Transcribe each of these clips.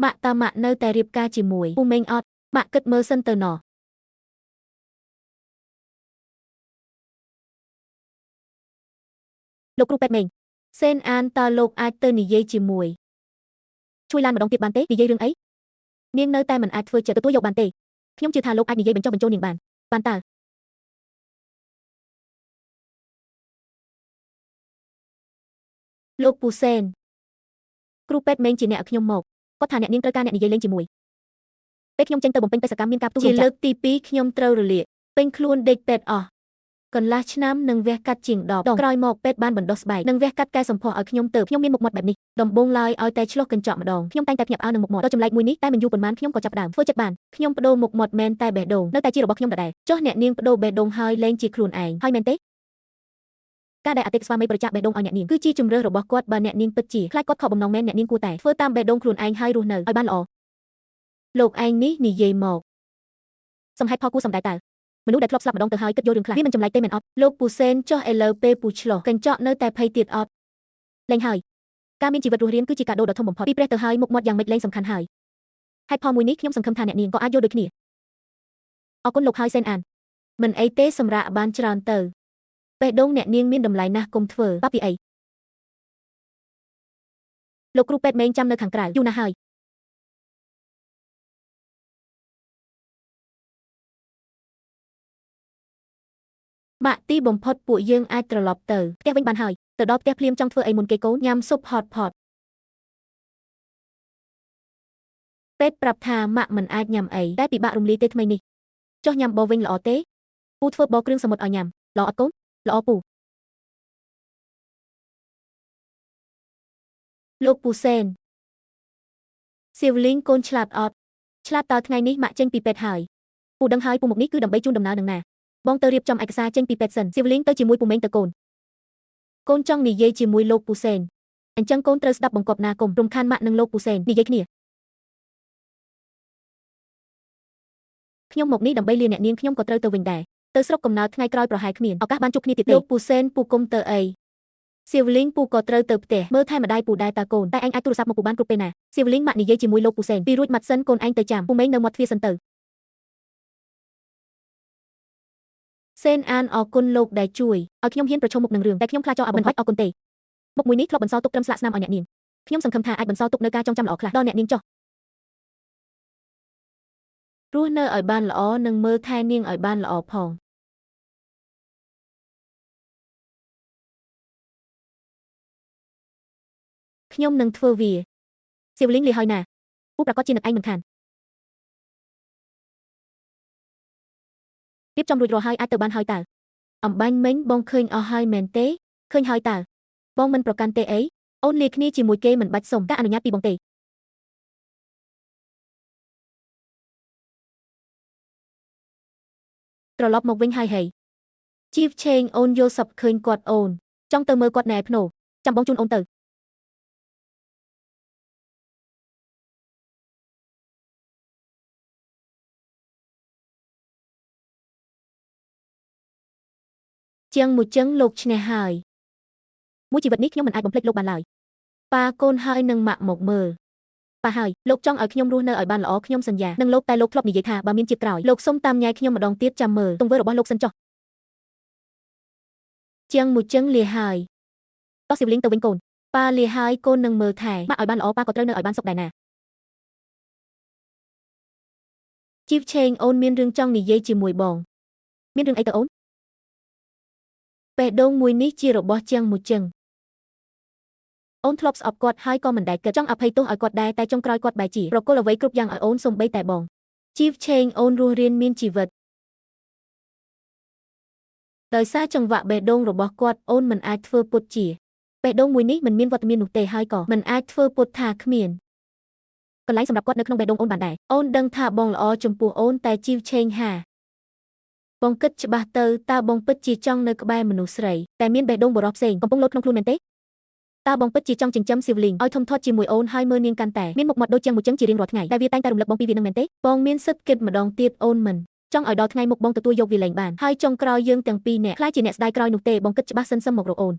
ម៉ាក់នៅតែរៀបការជាមួយពូមេងអត់ម៉ាក់គិតមើលសិនទៅណោះលោកគ្រូពេទ្យមេងសេនអានតើលោកអាចទៅនិយាយជាមួយជួយឡានម្ដងទៀតបានទេនិយាយរឿងអីនាងនៅតែមិនអាចធ្វើចិត្តទទួលយកបានទេខ្ញុំជឿថាលោកអាចនិយាយបញ្ចុះបញ្ចូលនាងបានតើលោកពូសេនគ្រូពេទ្យមេងជាអ្នកឲ្យខ្ញុំមកគាត់ថាអ្នកនាងត្រូវការអ្នកនិយាយលេងជាមួយពេលខ្ញុំចេញទៅបំពេញបេសកកម្មមានការផ្ទុះជាលើកទី2ខ្ញុំត្រូវរលាកពេញខ្លួនដេកពេទ្យអស់កន្លះឆ្នាំនឹងវះកាត់ជាង10ដងក្រោយមកពេទ្យបានបណ្ដុះស្បែកនិងវះកាត់កែសម្ផស្សឲ្យខ្ញុំទៅខ្ញុំមានមុខមាត់បែបនេះដំបូងឡើយឲ្យតែឆ្លោះកញ្ចក់ម្ដងខ្ញុំតែងតែភ្ញាក់ផ្អើលនឹងមុខមាត់ដល់ចម្លែកមួយនេះតែមិនយូរប៉ុន្មានខ្ញុំក៏ចាប់ផ្ដើមធ្វើចិត្តបានខ្ញុំបដូរមុខមាត់មែនតែបេះដូងនៅតែជារបស់ខ្ញុំដដែលចុះអ្នកនាងបដូរបេះដូងហើយលែងជាខ្លួនឯងហើយមែនទេការដែលអតិថិស្វាមីប្រចាំបេះដូងឲ្យអ្នកនាងគឺជាជំរឿសរបស់គាត់បើអ្នកនាងពិតជាខ្លាចគាត់ខកបំណងមែនអ្នកនាងគួរតែធ្វើតាមបេះដូងខ្លួនឯងហើយរស់នៅឲ្យបានល្អលោកឯងនេះនិយាយមកសំហេតុផលគួរសម្ដែងតើមនុស្សដែលធ្លាប់ស្លាប់ម្ដងទៅហើយគិតយករឿងខ្លះវាមិនចម្លែកទេមែនអត់លោកពូសេនចុះឥឡូវពេលពូឆ្លោះកញ្ចក់នៅតែភ័យទៀតអត់លែងហើយការមានជីវិតរស់រានគឺជាកាដូដ៏ធំបំផុតពីព្រះទៅហើយមុខមាត់យ៉ាងម៉េចលែងសំខាន់ហើយហេតុផលមួយនេះខ្ញុំសង្ឃឹមថាអ្នកនាងក៏អាចយល់ដូចគ្នាអរគុណលោកហើយសេនអានមិនអីទេសម្រាប់បានច្រើនទៅបេះដូងអ្នកនាងមានតម្លៃណាស់កុំធ្វើបាបពីអីលោកគ្រូពេទ្យមេងចាំនៅខាងក្រៅយូរណាស់ហើយម៉ាក់ទីបំផុតពួកយើងអាចត្រឡប់ទៅផ្ទះវិញបានហើយទៅដល់ផ្ទះភ្លាមចង់ធ្វើអីមុនគេកូនញ៉ាំស៊ុបហតផតពេទ្យប្រាប់ថាម៉ាក់មិនអាចញ៉ាំអីតែពិបាករំលាយទេថ្មីនេះចុះញ៉ាំបវិញល្អទេពូធ្វើបគ្រឿងសមុទ្រឲ្យញ៉ាំល្អអត់កូនល្អពូលោកពូសេនសៀវលីងកូនឆ្លាតអត់ឆ្លាតតើថ្ងៃនេះម៉ាក់ចេញពីពេទ្យហើយពូដឹងហើយពូមុខនេះគឺដើម្បីជូនដំណើរនឹងណាបងទៅរៀបចំឯកសារចេញពីពេទ្យសិនសៀវលីងទៅជាមួយពូមេងទៅកូនកូនចង់និយាយជាមួយលោកពូសេនអញ្ចឹងកូនត្រូវស្ដាប់បង្គាប់ណាកុំរំខានម៉ាក់និងលោកពូសេននិយាយគ្នាខ្ញុំមកនេះដើម្បីលាអ្នកនាងខ្ញុំក៏ត្រូវទៅវិញដែរទៅស្រុកកំណើតថ្ងៃក្រោយប្រហែលគ្មានឱកាសបានជួបគ្នាទៀតទេលោកពូសេនពូគុំទៅអីសៀវលីងពូក៏ត្រូវទៅផ្ទះមើលថែម្ដាយពូដែរតាកូនតែឯងអាចទូរស័ព្ទមកពូបានគ្រប់ពេលណាសៀវលីងម៉ាក់និយាយជាមួយលោកពូសេនពីរួចម៉ាត់សិនកូនឯងទៅចាំពូមេងនៅមាត់ទ្វារសិនទៅសេនអានអរគុណលោកដែលជួយឲ្យខ្ញុំហ៊ានប្រឈមមុខនឹងរឿងតែខ្ញុំខ្លាចចោលឲ្យមិនបាច់អរគុណទេមុខមួយនេះធ្លាប់បន្សល់ទុកត្រឹមស្លាកស្នាមឲ្យអ្នកនាងខ្ញុំសង្ឃឹមថាអាចបន្សល់ទុកនៅការចងចាំល្អខ្លះដល់អ្នកនាងចុះរស់នៅឲ្យបានល្អនិងមើលថែនាងឲ្យបានល្អផងខ្ញុំនឹងធ្វើវាសៀវលីងលាហើយណាពូប្រកាសជានឹកឯងមិនខានរៀបចំរួចរាល់ហើយអាចទៅបានហើយតើអំបាញ់មិញបងឃើញអស់ហើយមែនទេឃើញហើយតើបងមិនប្រកាន់ទេអីអូនលាគ្នាជាមួយគេមិនបាច់សុំការអនុញ្ញាតពីបងទេត្រឡប់មកវិញហើយហីជីវឆេងអូនយល់សពឃើញគាត់អូនចង់ទៅមើលគាត់ណែភ្នោចាំបងជូនអូនទៅជាងមួយចឹងលោកឈ្នះហើយមួយជីវិតនេះខ្ញុំមិនអាចបំភ្លេចលោកបានឡើយប៉ាកូនហើយនឹងម៉ាក់មកមើលប៉ាហើយលោកចង់ឲ្យខ្ញុំរស់នៅឲ្យបានល្អខ្ញុំសន្យានឹងលោកតែលោកធ្លាប់និយាយថាបើមានជាតិក្រោយលោកសុំតាមញ៉ែខ្ញុំម្ដងទៀតចាំមើលទង្វើរបស់លោកសិនចុះជាងមួយចឹងលាហើយតោះសៀវលីងទៅវិញកូនប៉ាលាហើយកូននឹងមើលថែម៉ាក់ឲ្យបានល្អប៉ាក៏ត្រូវនៅឲ្យបានសុខដែរណាជីវឆេងអូនមានរឿងចង់និយាយជាមួយបងមានរឿងអីទៅអូនបេះដូងមួយនេះជារបស់ជាងមួយចឹងអូនធ្លាប់ស្អប់គាត់ហើយក៏មិនដែលគិតចង់អភ័យទោសឲ្យគាត់ដែរតែចុងក្រោយគាត់បែរជាប្រគល់អ្វីគ្រប់យ៉ាងឲ្យអូនសូម្បីតែបងជីវឆេងអូនរស់រានមានជីវិតដោយសារចង្វាក់បេះដូងរបស់គាត់អូនមិនអាចធ្វើពុតជាបេះដូងមួយនេះមិនមានវត្តមាននោះទេហើយក៏មិនអាចធ្វើពុតថាគ្មានកន្លែងសម្រាប់គាត់នៅក្នុងបេះដូងអូនបានដែរអូនដឹងថាបងល្អចំពោះអូនតែជីវឆេងហាបងគិតច្បាស់ទៅតើបងពិតជាចង់នៅក្បែរមនុស្សស្រីតែមានបេះដូងបរិសុទ្ធផ្សេងកំពុងលោតក្នុងខ្លួនមែនទេតើបងពិតជាចង់ចិញ្ចឹមសៀវលីងឲ្យធំធាត់ជាមួយអូនហើយមើលនាងកាន់តែមានមុខមាត់ដូចជាងមួយចឹងជារៀងរាល់ថ្ងៃតែវាតែងតែរំលឹកបងពីវានឹងមែនទេបងមានសិទ្ធិគិតម្ដងទៀតអូនមិនចង់ឲ្យដល់ថ្ងៃមុខបងទទួលយកវាលែងបានហើយចុងក្រោយយើងទាំងពីរនាក់ខ្លាចជាអ្នកស្ដាយក្រោយនោះទេបងគិតច្បាស់សិនសឹមមករកអូន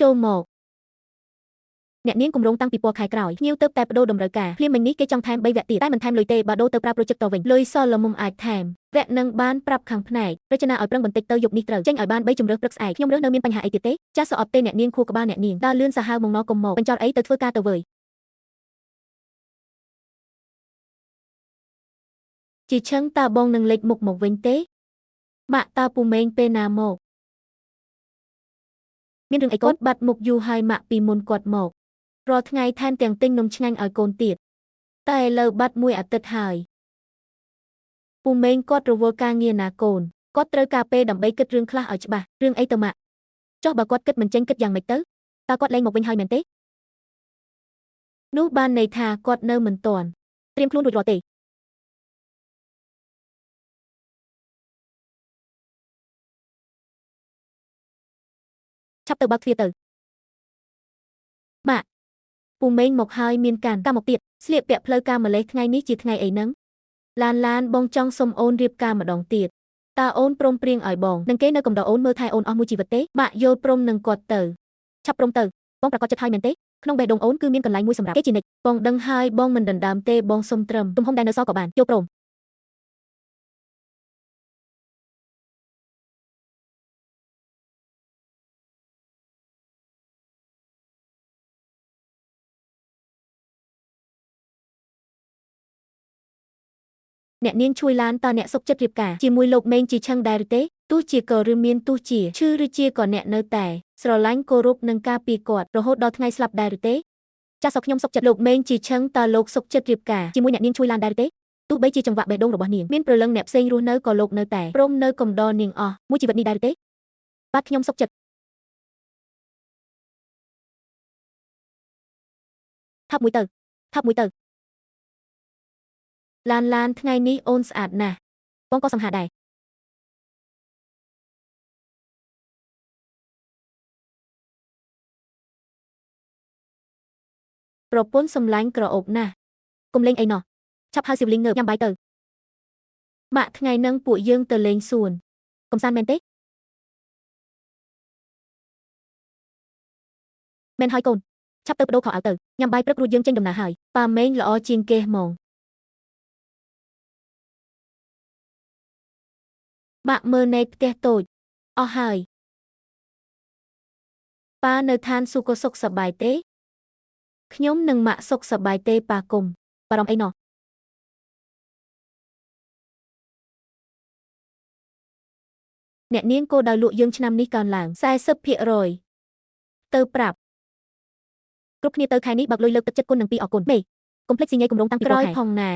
ចូលមកអ្នកនាងគម្រោងតាំងពីពណ៌ខែក្រោយភ្ញៀវទៅតែបដូរតម្រូវការភ្លាមមិញនេះគេចង់ថែម3វគ្គទៀតតែមិនថែមលុយទេបើដូរទៅប្រើ project តវិញលុយសល់ល្មមអាចថែមវគ្គនឹងបានប្រាប់ខាងផ្នែករចនាឲ្យប្រឹងបន្តិចទៅយប់នេះត្រូវចេញឲ្យបាន3ជម្រើសព្រឹកស្អែកខ្ញុំរើសនៅមានបញ្ហាអីទៀតទេចាស់សអត់ទេអ្នកនាងខួរក្បាលអ្នកនាងដើរលឿនសាហាវមកណកុំមកបញ្ចោតអីទៅធ្វើការទៅវើយជីឈឹងតើបងនឹងលេចមុខមកវិញទេម៉ាក់តើពូម៉េងពេលណាមកមានរឿងអីគាត់បាត់មុខយូរហើយម៉ាក់ពីមុនគាត់មករាល់ថ្ងៃថែមទាំងទិញនំឆ្ងាញ់ឲ្យកូនទៀតតែឥឡូវបាត់មួយអាទិត្យហើយពូម៉េងគាត់រវល់ការងារណាកូនគាត់ត្រូវការពេលដើម្បីគិតរឿងខ្លះឲ្យច្បាស់រឿងអីទៅម៉ាក់ចុះបើគាត់គិតមិនចេញគិតយ៉ាងម៉េចទៅតើគាត់លែងមកវិញហើយមែនទេនោះបានន័យថាគាត់នៅមិនទាន់ត្រៀមខ្លួនរួចរាល់ទេឆាប់ទៅបើកទ្វារទៅម៉ាក់ពូម៉េងមកហើយមានការមកទៀតស្លៀកពាក់ផ្លូវការម្លេះថ្ងៃនេះជាថ្ងៃអីហ្នឹងឡានបងចង់សុំអូនរៀបការម្ដងទៀតតើអូនព្រមព្រៀងឲ្យបងនឹងគេនៅកំដរអូនមើលថែអូនអស់មួយជីវិតទេម៉ាក់យល់ព្រមនឹងគាត់ទៅឆាប់ព្រមទៅបងប្រកាសចិត្តហើយមែនទេក្នុងបេះដូងអូនគឺមានកន្លែងមួយសម្រាប់គេជានិច្ចបងដឹងហើយបងមិនដណ្ដើមទេបងសុំត្រឹមទំហំដែលនៅសល់ក៏បានយល់ព្រមអ្នកនាងជួយឡានតើអ្នកសុខចិត្តរៀបការជាមួយលោកម៉េងជីឆឹងដែរឬទេទោះជាក៏ឬមានទោះជាឈឺឬជាក៏អ្នកនៅតែស្រឡាញ់គោរពនិងការពារគាត់រហូតដល់ថ្ងៃស្លាប់ដែរឬទេចាសសក់ខ្ញុំសុខចិត្តលោកម៉េងជីឆឹងតើលោកសុខចិត្តរៀបការជាមួយអ្នកនាងជួយឡានដែរឬទេទោះបីជាចង្វាក់បេះដូងរបស់នាងមានព្រលឹងអ្នកផ្សេងរស់នៅក៏លោកនៅតែព្រមនៅកំដរនាងអស់មួយជីវិតនេះដែរឬទេបាទខ្ញុំសុខចិត្តថាប់មួយទៅថាប់មួយទៅឡានថ្ងៃនេះអូនស្អាតណាស់បងក៏សង្ហាដែរប្រពន្ធសម្លាញ់ក្រអូបណាស់កុំលេងអីណោះឆាប់ហៅសៀវលីងងើបញ៉ាំបាយទៅម៉ាក់ថ្ងៃហ្នឹងពួកយើងទៅលេងសួនកំសាន្តមែនទេមែនហើយកូនឆាប់ទៅបដូរខោអាវទៅញ៉ាំបាយព្រឹករួចយើងចេញដំណើរហើយប៉ាម៉េងល្អជាងគេហ្មងម៉ាក់មើលណែផ្ទះតូចអស់ហើយប៉ានៅឋានស៊ូក៏សុខសប្បាយទេខ្ញុំនិងម៉ាក់សុខសប្បាយទេប៉ាគុំបារម្ភអីណោះអ្នកនាងគោលដៅលក់យើងឆ្នាំនេះកើនឡើង40%ទៅប្រាប់គ្រប់គ្នាទៅខែនេះបើកលុយលើកទឹកចិត្តគុណនឹងពីអរគុណមេកុំភ្លេចស៊ីញ៉ៃគម្រោងតាំងពីក្រោយផងណា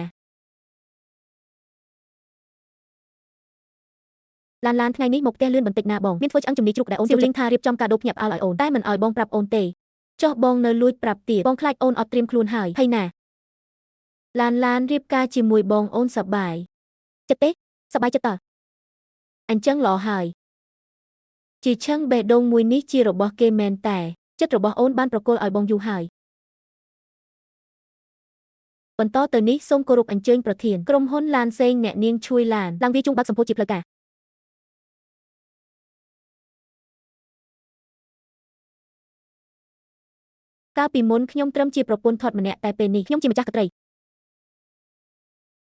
ឡានថ្ងៃនេះមកផ្ទះលឿនបន្តិចណាបងមានធ្វើឆ្អឹងជំនីជ្រូកដែលអូនសៀវលីងថារៀបចំកាដូភ្ញាក់ផ្អើលឲ្យអូនតែមិនឲ្យបងប្រាប់អូនទេចុះបងនៅលួចប្រាប់ទៀតបងខ្លាចអូនអត់ត្រៀមខ្លួនហើយហើយណាឡានរៀបការជាមួយបងអូនសប្បាយចិត្តទេសប្បាយចិត្តតើអញ្ចឹងល្អហើយជីឈឹងបេះដូងមួយនេះជារបស់គេមែនតែចិត្តរបស់អូនបានប្រគល់ឲ្យបងយូរហើយបន្តទៅនេះសូមគោរពអញ្ជើញប្រធានក្រុមហ៊ុនឡានសេងអ្នកនាងជួយឡានឡើងវាជុំបើកសម្ពោធជាផ្លូវការកាលពីមុនខ្ញុំត្រឹមជាប្រពន្ធធាត់ម្នាក់តែពេលនេះខ្ញុំជាម្ចាស់កត្រី